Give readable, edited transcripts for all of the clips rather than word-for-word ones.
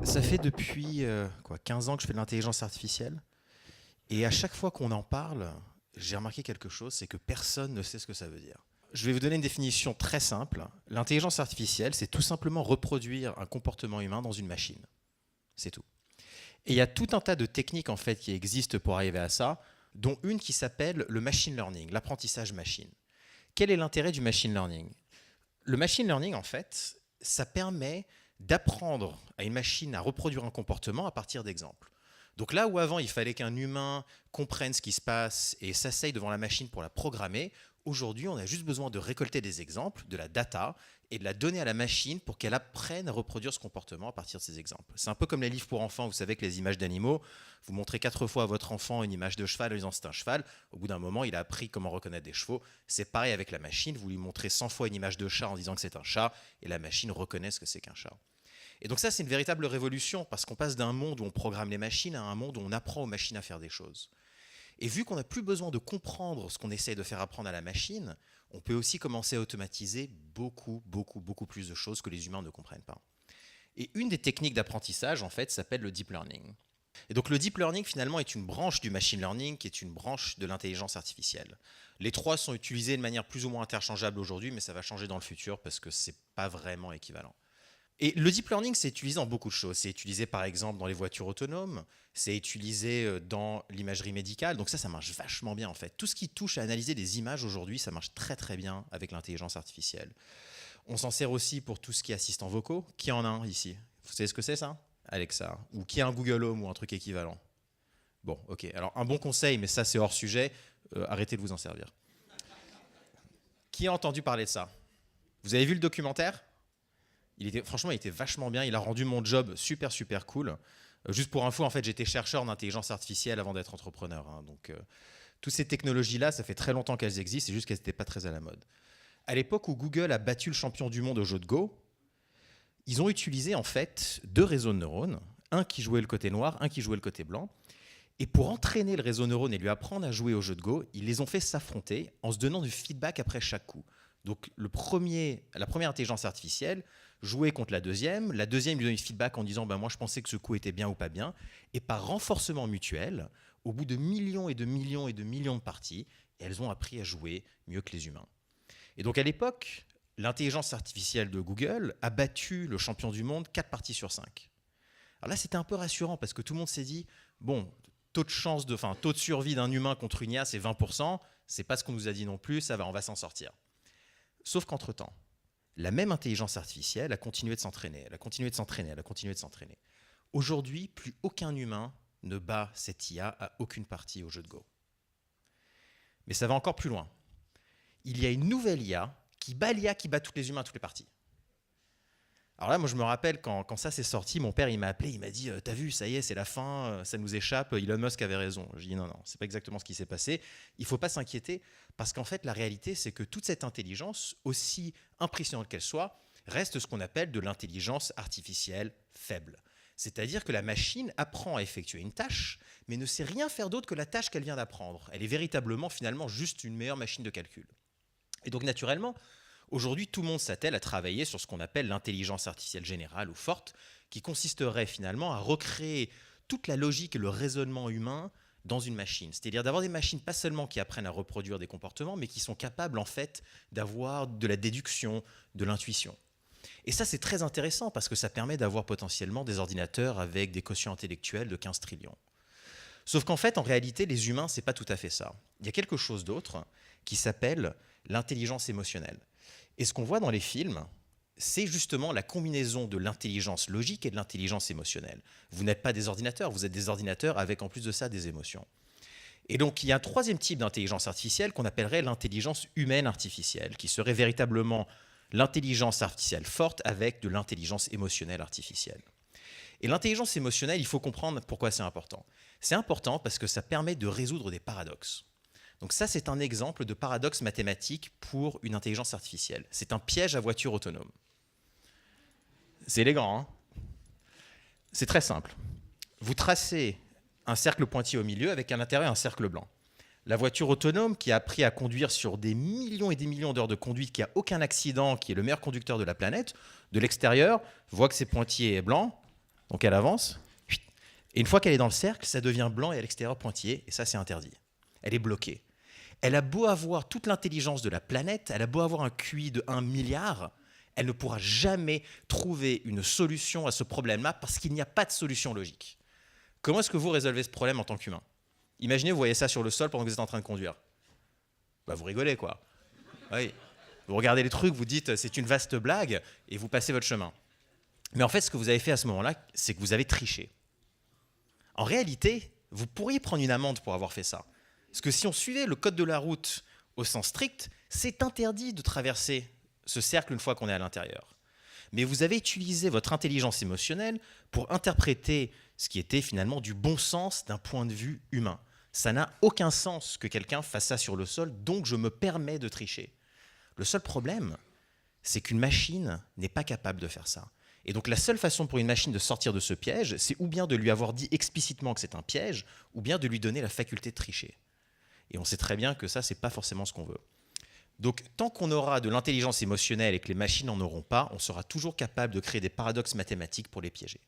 Ça fait depuis 15 ans que je fais de l'intelligence artificielle. Et à chaque fois qu'on en parle, j'ai remarqué quelque chose, c'est que personne ne sait ce que ça veut dire. Je vais vous donner une définition très simple. L'intelligence artificielle, c'est tout simplement reproduire un comportement humain dans une machine. C'est tout. Et il y a tout un tas de techniques en fait qui existent pour arriver à ça, dont une qui s'appelle le machine learning, l'apprentissage machine. Quel est l'intérêt du machine learning? Le machine learning, en fait, ça permet d'apprendre à une machine à reproduire un comportement à partir d'exemples. Donc là où avant il fallait qu'un humain comprenne ce qui se passe et s'asseye devant la machine pour la programmer, aujourd'hui on a juste besoin de récolter des exemples, de la data, et de la donner à la machine pour qu'elle apprenne à reproduire ce comportement à partir de ces exemples. C'est un peu comme les livres pour enfants, vous savez que les images d'animaux, vous montrez 4 fois à votre enfant une image de cheval en disant c'est un cheval, au bout d'un moment il a appris comment reconnaître des chevaux. C'est pareil avec la machine, vous lui montrez 100 fois une image de chat en disant que c'est un chat, et la machine reconnaît ce que c'est qu'un chat. Et donc ça, c'est une véritable révolution, parce qu'on passe d'un monde où on programme les machines à un monde où on apprend aux machines à faire des choses. Et vu qu'on n'a plus besoin de comprendre ce qu'on essaie de faire apprendre à la machine, on peut aussi commencer à automatiser beaucoup plus de choses que les humains ne comprennent pas. Et une des techniques d'apprentissage, en fait, s'appelle le deep learning. Et donc le deep learning, finalement, est une branche du machine learning qui est une branche de l'intelligence artificielle. Les trois sont utilisés de manière plus ou moins interchangeable aujourd'hui, mais ça va changer dans le futur parce que ce n'est pas vraiment équivalent. Et le deep learning, c'est utilisé dans beaucoup de choses. C'est utilisé par exemple dans les voitures autonomes, c'est utilisé dans l'imagerie médicale, donc ça marche vachement bien en fait. Tout ce qui touche à analyser des images aujourd'hui, ça marche très bien avec l'intelligence artificielle. On s'en sert aussi pour tout ce qui est assistants vocaux. Qui en a un ici? Vous savez ce que c'est ça? Alexa. Ou qui a un Google Home ou un truc équivalent? Bon, ok. Alors un bon conseil, mais ça c'est hors sujet, arrêtez de vous en servir. Qui a entendu parler de ça? Vous avez vu le documentaire? Franchement, il était vachement bien. Il a rendu mon job super cool. Juste pour info, en fait, j'étais chercheur en intelligence artificielle avant d'être entrepreneur. Donc, toutes ces technologies-là, ça fait très longtemps qu'elles existent. C'est juste qu'elles n'étaient pas très à la mode. À l'époque où Google a battu le champion du monde au jeu de Go, ils ont utilisé en fait 2 réseaux de neurones, un qui jouait le côté noir, un qui jouait le côté blanc. Et pour entraîner le réseau neurone et lui apprendre à jouer au jeu de Go, ils les ont fait s'affronter en se donnant du feedback après chaque coup. Donc la première intelligence artificielle jouait contre la deuxième lui donnait du feedback en disant moi je pensais que ce coup était bien ou pas bien, et par renforcement mutuel, au bout de millions et de millions et de millions de parties, elles ont appris à jouer mieux que les humains. Et donc à l'époque, l'intelligence artificielle de Google a battu le champion du monde 4 parties sur 5. Alors là c'était un peu rassurant parce que tout le monde s'est dit taux de survie d'un humain contre une IA c'est 20%, c'est pas ce qu'on nous a dit non plus, on va s'en sortir. Sauf qu'entre-temps, la même intelligence artificielle a continué de s'entraîner, elle a continué de s'entraîner, elle a continué de s'entraîner. Aujourd'hui, plus aucun humain ne bat cette IA à aucune partie au jeu de Go. Mais ça va encore plus loin. Il y a une nouvelle IA qui bat l'IA qui bat tous les humains à toutes les parties. Alors là, moi je me rappelle quand ça s'est sorti, mon père il m'a appelé, il m'a dit t'as vu, ça y est, c'est la fin, ça nous échappe, Elon Musk avait raison. Je dis non, c'est pas exactement ce qui s'est passé. Il faut pas s'inquiéter parce qu'en fait la réalité c'est que toute cette intelligence, aussi impressionnante qu'elle soit, reste ce qu'on appelle de l'intelligence artificielle faible. C'est-à-dire que la machine apprend à effectuer une tâche, mais ne sait rien faire d'autre que la tâche qu'elle vient d'apprendre. Elle est véritablement finalement juste une meilleure machine de calcul. Et donc naturellement, aujourd'hui, tout le monde s'attelle à travailler sur ce qu'on appelle l'intelligence artificielle générale ou forte, qui consisterait finalement à recréer toute la logique et le raisonnement humain dans une machine. C'est-à-dire d'avoir des machines pas seulement qui apprennent à reproduire des comportements, mais qui sont capables en fait d'avoir de la déduction, de l'intuition. Et ça, c'est très intéressant parce que ça permet d'avoir potentiellement des ordinateurs avec des quotients intellectuels de 15 trillions. Sauf qu'en fait, en réalité, les humains, c'est pas tout à fait ça. Il y a quelque chose d'autre qui s'appelle l'intelligence émotionnelle. Et ce qu'on voit dans les films, c'est justement la combinaison de l'intelligence logique et de l'intelligence émotionnelle. Vous n'êtes pas des ordinateurs, vous êtes des ordinateurs avec en plus de ça des émotions. Et donc il y a un troisième type d'intelligence artificielle qu'on appellerait l'intelligence humaine artificielle, qui serait véritablement l'intelligence artificielle forte avec de l'intelligence émotionnelle artificielle. Et l'intelligence émotionnelle, il faut comprendre pourquoi c'est important. C'est important parce que ça permet de résoudre des paradoxes. Donc ça, c'est un exemple de paradoxe mathématique pour une intelligence artificielle. C'est un piège à voiture autonome. C'est élégant, hein? C'est très simple. Vous tracez un cercle pointillé au milieu avec à l'intérieur un cercle blanc. La voiture autonome qui a appris à conduire sur des millions et des millions d'heures de conduite, qui n'a aucun accident, qui est le meilleur conducteur de la planète, de l'extérieur, voit que ses pointillés est blanc, donc elle avance. Et une fois qu'elle est dans le cercle, ça devient blanc et à l'extérieur pointillé, et ça c'est interdit. Elle est bloquée. Elle a beau avoir toute l'intelligence de la planète, elle a beau avoir un QI de 1 milliard, elle ne pourra jamais trouver une solution à ce problème-là parce qu'il n'y a pas de solution logique. Comment est-ce que vous résolvez ce problème en tant qu'humain? Imaginez, vous voyez ça sur le sol pendant que vous êtes en train de conduire. Bah, vous rigolez, quoi. Oui. Vous regardez les trucs, vous dites c'est une vaste blague, et vous passez votre chemin. Mais en fait, ce que vous avez fait à ce moment-là, c'est que vous avez triché. En réalité, vous pourriez prendre une amende pour avoir fait ça. Parce que si on suivait le code de la route au sens strict, c'est interdit de traverser ce cercle une fois qu'on est à l'intérieur. Mais vous avez utilisé votre intelligence émotionnelle pour interpréter ce qui était finalement du bon sens d'un point de vue humain. Ça n'a aucun sens que quelqu'un fasse ça sur le sol, donc je me permets de tricher. Le seul problème, c'est qu'une machine n'est pas capable de faire ça. Et donc la seule façon pour une machine de sortir de ce piège, c'est ou bien de lui avoir dit explicitement que c'est un piège, ou bien de lui donner la faculté de tricher. Et on sait très bien que ça, c'est pas forcément ce qu'on veut. Donc tant qu'on aura de l'intelligence émotionnelle et que les machines n'en auront pas, on sera toujours capable de créer des paradoxes mathématiques pour les piéger.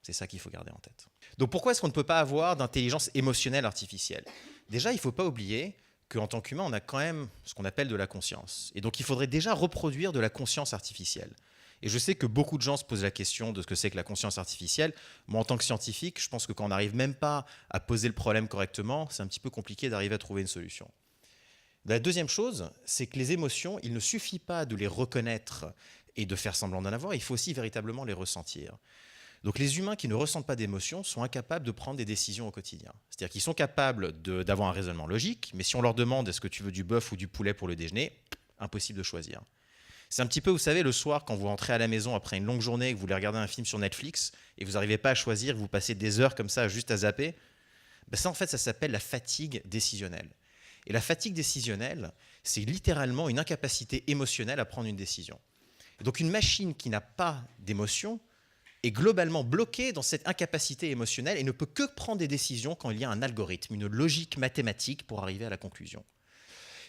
C'est ça qu'il faut garder en tête. Donc pourquoi est-ce qu'on ne peut pas avoir d'intelligence émotionnelle artificielle? Déjà, il ne faut pas oublier qu'en tant qu'humain, on a quand même ce qu'on appelle de la conscience. Et donc il faudrait déjà reproduire de la conscience artificielle. Et je sais que beaucoup de gens se posent la question de ce que c'est que la conscience artificielle. Moi, en tant que scientifique, je pense que quand on n'arrive même pas à poser le problème correctement, c'est un petit peu compliqué d'arriver à trouver une solution. La deuxième chose, c'est que les émotions, il ne suffit pas de les reconnaître et de faire semblant d'en avoir, il faut aussi véritablement les ressentir. Donc les humains qui ne ressentent pas d'émotions sont incapables de prendre des décisions au quotidien. C'est-à-dire qu'ils sont capables d'avoir un raisonnement logique, mais si on leur demande est-ce que tu veux du bœuf ou du poulet pour le déjeuner, impossible de choisir. C'est un petit peu, vous savez, le soir, quand vous rentrez à la maison après une longue journée et que vous voulez regarder un film sur Netflix et vous n'arrivez pas à choisir, vous passez des heures comme ça juste à zapper, ben ça en fait, ça s'appelle la fatigue décisionnelle. Et la fatigue décisionnelle, c'est littéralement une incapacité émotionnelle à prendre une décision. Et donc une machine qui n'a pas d'émotion est globalement bloquée dans cette incapacité émotionnelle et ne peut que prendre des décisions quand il y a un algorithme, une logique mathématique pour arriver à la conclusion.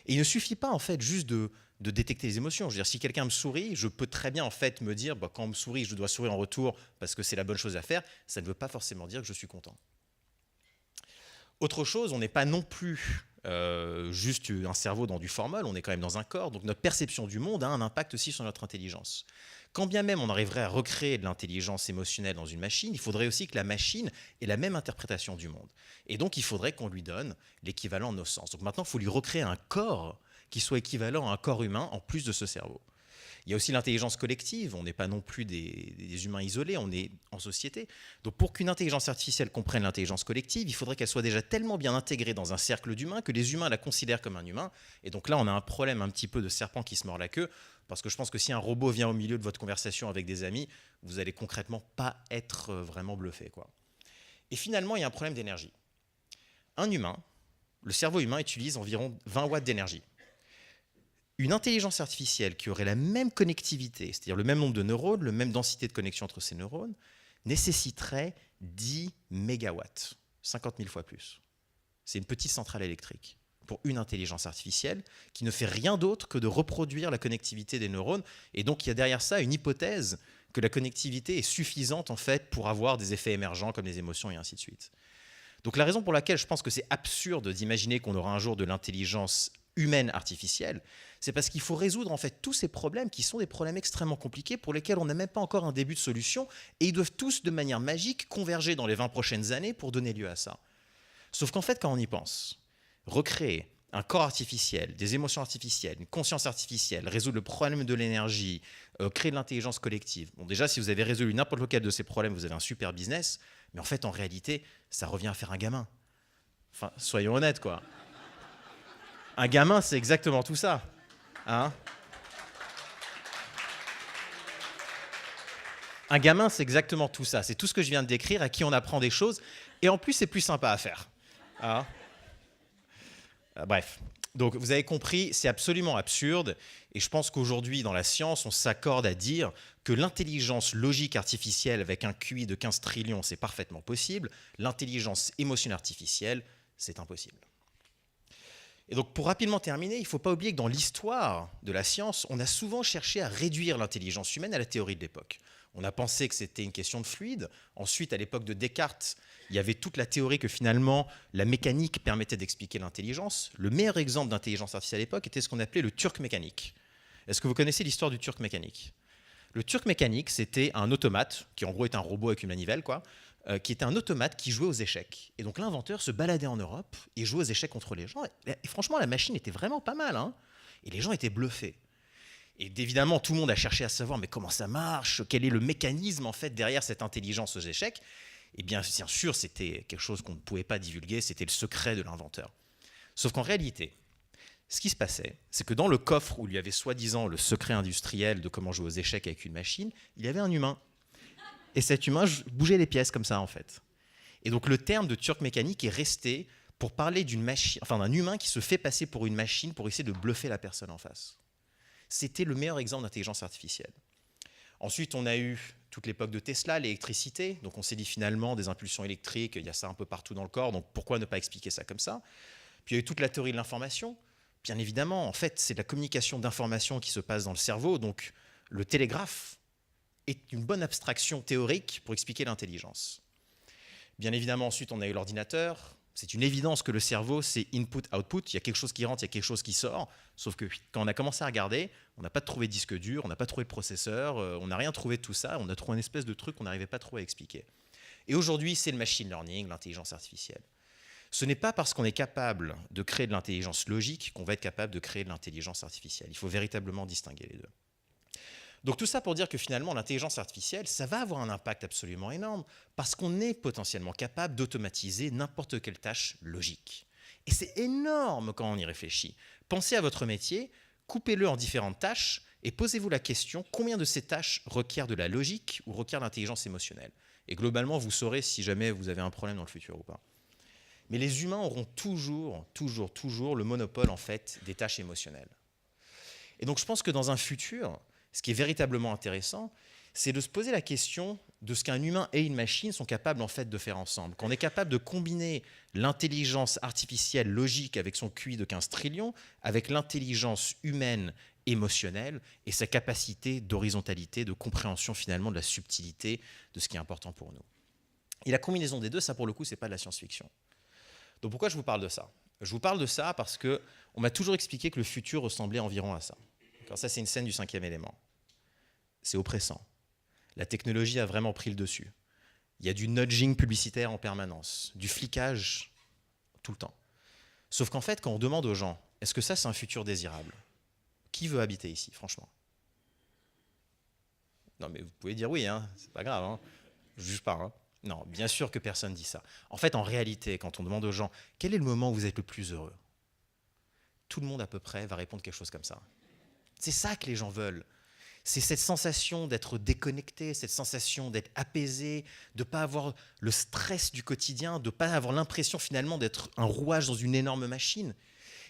Et il ne suffit pas en fait juste de détecter les émotions. Je veux dire, si quelqu'un me sourit, je peux très bien en fait me dire quand on me sourit, je dois sourire en retour parce que c'est la bonne chose à faire. Ça ne veut pas forcément dire que je suis content. Autre chose, on n'est pas non plus juste un cerveau dans du formol, on est quand même dans un corps, donc notre perception du monde a un impact aussi sur notre intelligence. Quand bien même on arriverait à recréer de l'intelligence émotionnelle dans une machine, il faudrait aussi que la machine ait la même interprétation du monde. Et donc il faudrait qu'on lui donne l'équivalent de nos sens. Donc maintenant, il faut lui recréer un corps qui soit équivalent à un corps humain en plus de ce cerveau. Il y a aussi l'intelligence collective, on n'est pas non plus des humains isolés, on est en société. Donc pour qu'une intelligence artificielle comprenne l'intelligence collective, il faudrait qu'elle soit déjà tellement bien intégrée dans un cercle d'humains que les humains la considèrent comme un humain. Et donc là, on a un problème un petit peu de serpent qui se mord la queue, parce que je pense que si un robot vient au milieu de votre conversation avec des amis, vous allez concrètement pas être vraiment bluffé, quoi. Et finalement, il y a un problème d'énergie. Un humain, le cerveau humain utilise environ 20 watts d'énergie. Une intelligence artificielle qui aurait la même connectivité, c'est-à-dire le même nombre de neurones, la même densité de connexion entre ces neurones, nécessiterait 10 mégawatts, 50 000 fois plus. C'est une petite centrale électrique pour une intelligence artificielle qui ne fait rien d'autre que de reproduire la connectivité des neurones. Et donc, il y a derrière ça une hypothèse que la connectivité est suffisante en fait pour avoir des effets émergents comme les émotions et ainsi de suite. Donc, la raison pour laquelle je pense que c'est absurde d'imaginer qu'on aura un jour de l'intelligence humaine artificielle, c'est parce qu'il faut résoudre en fait tous ces problèmes qui sont des problèmes extrêmement compliqués pour lesquels on n'a même pas encore un début de solution et ils doivent tous de manière magique converger dans les 20 prochaines années pour donner lieu à ça. Sauf qu'en fait, quand on y pense, recréer un corps artificiel, des émotions artificielles, une conscience artificielle, résoudre le problème de l'énergie, créer de l'intelligence collective. Bon, déjà, si vous avez résolu n'importe lequel de ces problèmes, vous avez un super business, mais en fait, en réalité, ça revient à faire un gamin. Enfin, soyons honnêtes, quoi. Un gamin, c'est exactement tout ça. Hein ? Un gamin, c'est exactement tout ça. C'est tout ce que je viens de décrire, à qui on apprend des choses. Et en plus, c'est plus sympa à faire. Hein ? Bref. Donc, vous avez compris, c'est absolument absurde. Et je pense qu'aujourd'hui, dans la science, on s'accorde à dire que l'intelligence logique artificielle avec un QI de 15 trillions, c'est parfaitement possible. L'intelligence émotionnelle artificielle, c'est impossible. Et donc, pour rapidement terminer, il ne faut pas oublier que dans l'histoire de la science, on a souvent cherché à réduire l'intelligence humaine à la théorie de l'époque. On a pensé que c'était une question de fluide. Ensuite, à l'époque de Descartes, il y avait toute la théorie que finalement, la mécanique permettait d'expliquer l'intelligence. Le meilleur exemple d'intelligence artificielle à l'époque était ce qu'on appelait le turc mécanique. Est-ce que vous connaissez l'histoire du turc mécanique? Le turc mécanique, c'était un automate, qui en gros est un robot avec une manivelle, qui était un automate qui jouait aux échecs. Et donc l'inventeur se baladait en Europe et jouait aux échecs contre les gens. Et franchement, la machine était vraiment pas mal, hein. Et les gens étaient bluffés. Et évidemment, tout le monde a cherché à savoir mais comment ça marche, quel est le mécanisme en fait derrière cette intelligence aux échecs. Et bien sûr, c'était quelque chose qu'on ne pouvait pas divulguer, c'était le secret de l'inventeur. Sauf qu'en réalité, ce qui se passait, c'est que dans le coffre où il y avait soi-disant le secret industriel de comment jouer aux échecs avec une machine, il y avait un humain. Et cet humain bougeait les pièces comme ça en fait. Et donc le terme de turc mécanique est resté pour parler d'une machine, enfin d'un humain qui se fait passer pour une machine pour essayer de bluffer la personne en face. C'était le meilleur exemple d'intelligence artificielle. Ensuite, on a eu toute l'époque de Tesla, l'électricité. Donc on s'est dit finalement des impulsions électriques, il y a ça un peu partout dans le corps, donc pourquoi ne pas expliquer ça comme ça? Puis il y a eu toute la théorie de l'information. Bien évidemment, en fait, c'est la communication d'informations qui se passe dans le cerveau, donc le télégraphe est une bonne abstraction théorique pour expliquer l'intelligence. Bien évidemment, ensuite, on a eu l'ordinateur. C'est une évidence que le cerveau, c'est input-output. Il y a quelque chose qui rentre, il y a quelque chose qui sort. Sauf que quand on a commencé à regarder, on n'a pas trouvé de disque dur, on n'a pas trouvé de processeur, on n'a rien trouvé de tout ça. On a trouvé une espèce de truc qu'on n'arrivait pas trop à expliquer. Et aujourd'hui, c'est le machine learning, l'intelligence artificielle. Ce n'est pas parce qu'on est capable de créer de l'intelligence logique qu'on va être capable de créer de l'intelligence artificielle. Il faut véritablement distinguer les deux. Donc tout ça pour dire que finalement, l'intelligence artificielle, ça va avoir un impact absolument énorme parce qu'on est potentiellement capable d'automatiser n'importe quelle tâche logique. Et c'est énorme quand on y réfléchit. Pensez à votre métier, coupez-le en différentes tâches et posez-vous la question combien de ces tâches requièrent de la logique ou requièrent de l'intelligence émotionnelle. Et globalement, vous saurez si jamais vous avez un problème dans le futur ou pas. Mais les humains auront toujours le monopole en fait des tâches émotionnelles. Et donc je pense que dans un futur, ce qui est véritablement intéressant, c'est de se poser la question de ce qu'un humain et une machine sont capables en fait de faire ensemble. Qu'on est capable de combiner l'intelligence artificielle logique avec son QI de 15 trillions, avec l'intelligence humaine émotionnelle et sa capacité d'horizontalité, de compréhension finalement de la subtilité de ce qui est important pour nous. Et la combinaison des deux, ça pour le coup, c'est pas de la science-fiction. Donc pourquoi je vous parle de ça? Je vous parle de ça parce qu'on m'a toujours expliqué que le futur ressemblait environ à ça. Alors ça, c'est une scène du 5e élément. C'est oppressant. La technologie a vraiment pris le dessus. Il y a du nudging publicitaire en permanence, du flicage tout le temps. Sauf qu'en fait, quand on demande aux gens, est-ce que ça, c'est un futur désirable? Qui veut habiter ici, franchement? Non, mais vous pouvez dire oui, hein, c'est pas grave, hein. Je ne juge pas. Hein. Non, bien sûr que personne ne dit ça. En fait, en réalité, quand on demande aux gens, quel est le moment où vous êtes le plus heureux? Tout le monde à peu près va répondre quelque chose comme ça. C'est ça que les gens veulent. C'est cette sensation d'être déconnecté, cette sensation d'être apaisé, de ne pas avoir le stress du quotidien, de ne pas avoir l'impression finalement d'être un rouage dans une énorme machine.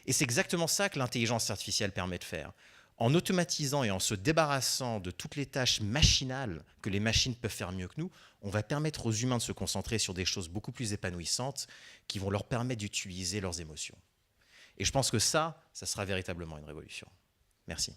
Et c'est exactement ça que l'intelligence artificielle permet de faire. En automatisant et en se débarrassant de toutes les tâches machinales que les machines peuvent faire mieux que nous, on va permettre aux humains de se concentrer sur des choses beaucoup plus épanouissantes qui vont leur permettre d'utiliser leurs émotions. Et je pense que ça sera véritablement une révolution. Merci.